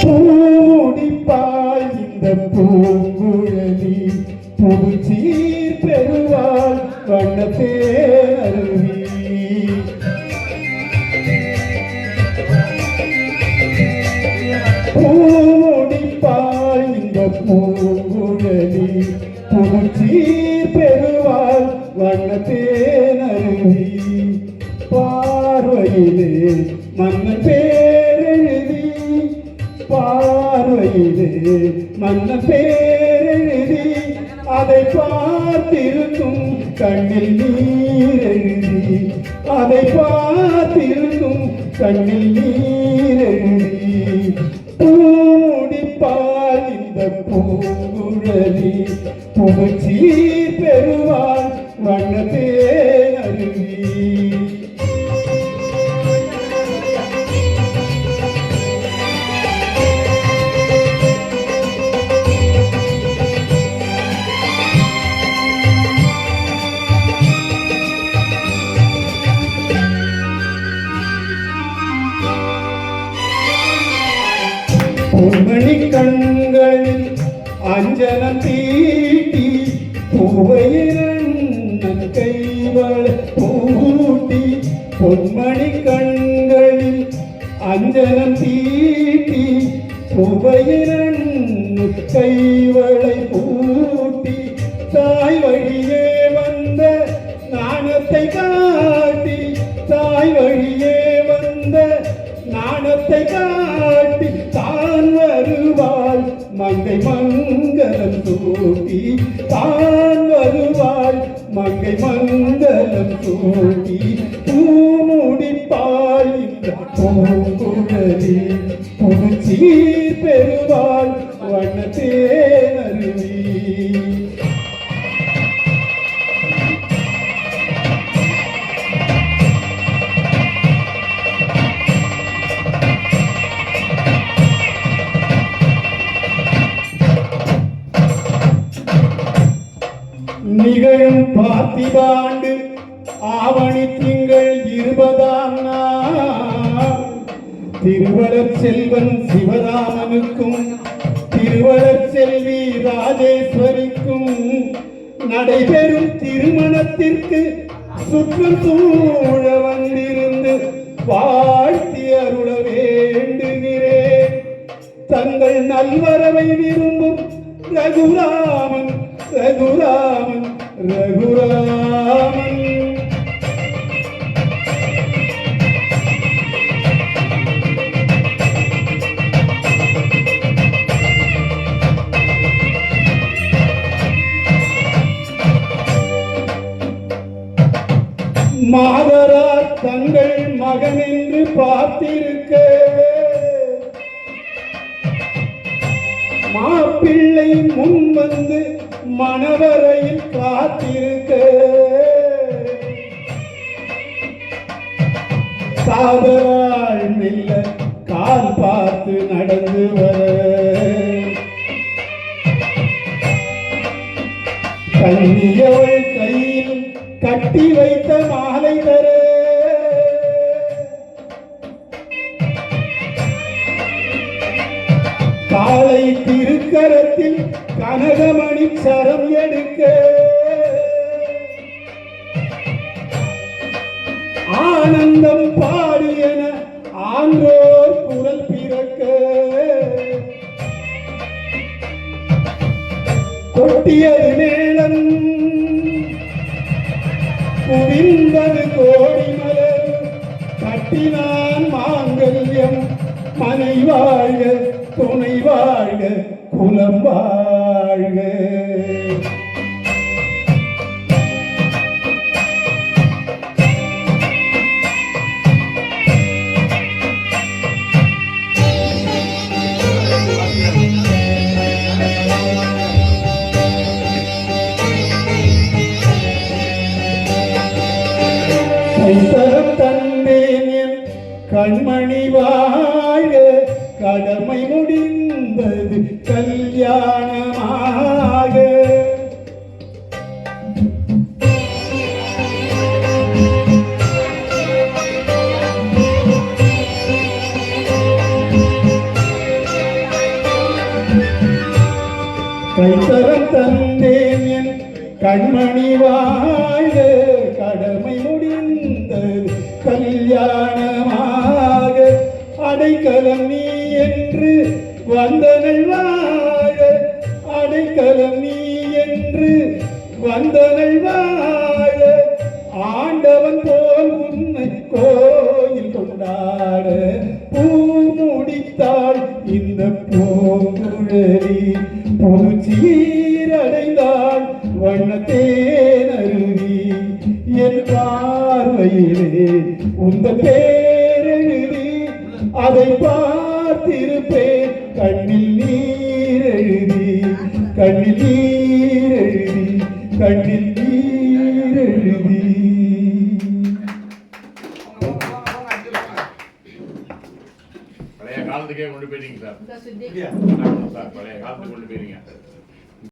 பூமுடிப்பாய் இந்த பூங்குழலி புதுச்சீர் பெறுவாள் வண்ணத்தேனருவி. பூமுடிப்பாய் இந்த பூங்குழலி புதுச்சீர் பெறுவாள் வண்ணத்தேனருவி. பார்வையிலே மன்னன் பேரெழுதி, பார்வையிலே மன்னன் பேரெழுதி, அதை பார்த்திருக்கும் கண்ணில் நீரெழுதி, அதை பார்த்திருக்கும் கண்ணில் நீரெழுதி. பூடிப்பால் இந்த பூங்குழலி புகழ்ச்சீர் பெறுவாள் வண்ணத்தேனருவி. பொன்மணி கண்களில் அஞ்சனம் தீட்டி பூவையிரண்ணன் கைவள பூட்டி. பொன்மணி கண்களில் அஞ்சனம் தீட்டி பூவையிரண்ணன் கைவளை பூட்டி. தாய் வழியே வந்த நாணத்தை காட்டி, தாய் வழியே வந்த நாணத்தை காட்டி, தான் வருவாள் மங்கை மங்களம் சூட்டி, தான் வருவாள் மங்கை மங்களம் சூட்டி. பூமுடிப்பாள் இந்த பூங்குழலி புதுச்சீர் பெறுவாள் வண்ணத்தேனருவி. நிகழும் பார்த்திபாண்டு ஆவணி திங்கள் 20ஆம் நாள் திருவளர் செல்வன் சிவராமனுக்கும் திருவளர் செல்வி ராஜேஸ்வரிக்கும் நடைபெறும் திருமணத்திற்கு சுற்றம் சூழ வந்திருந்து வாழ்த்தி அருள வேண்டுகிறேன். தங்கள் நல்வரவை விரும்பும் ரகுராமன் ரகுராமன் ரகுராமன். மாதரார் தங்கள் மகன் என்று பார்த்திருக்க, மாப்பிள்ளை முன் வந்து மணவரையில் காத்திருக்க, காதலால் மெல்ல கால் பார்த்து நடந்து வர, கண்ணியவள் கையில் கட்டி வைத்த மாலை தர, காலை திருக்கரத்தில் கனகமணி சரம் எடுக்க, ஆனந்தம் பாடியன ஆன்றோர் குரல் பிறக்க, கொட்டியது மேளம் குவிந்தது கோடி மலர், கட்டினான் மாங்கல்யம் மனை வாழ்க துணை வாழ்க குலம் வாழ்க. கைத்தரம் தந்தேன் என் கண்மணி வாழ்க, கடமை முடிந்தது கல்யாணமாக. கைத்தரம் தந்தேன் என் கண்மணி வாழ்க கடமை முடிந்தது கல்யாணமாக அடைக்கலம் நீ என்று வந்தனள் வாழ அடைக்கலம் நீ என்று வந்தனள் வாழ ஆண்டவன் போல் உன்னை கோயில் கொண்டாட பூ முடித்தாள் இந்த பூங்குழலி புதுச்சீரடைந்தாள் வண்ணத்தேனருவி என் பார்வையிலே உந்த பேரெழுதி அதை பார்த்திருப்பேன் கண்ணில் நீரெழுதி கண்ணில் நீரெழுதி கண்ணில் நீரெழுதி. பழைய காலத்துக்கே கொண்டு போயிட்டீங்க சார். பழைய காலத்துக்கு கொண்டு போயிருங்க.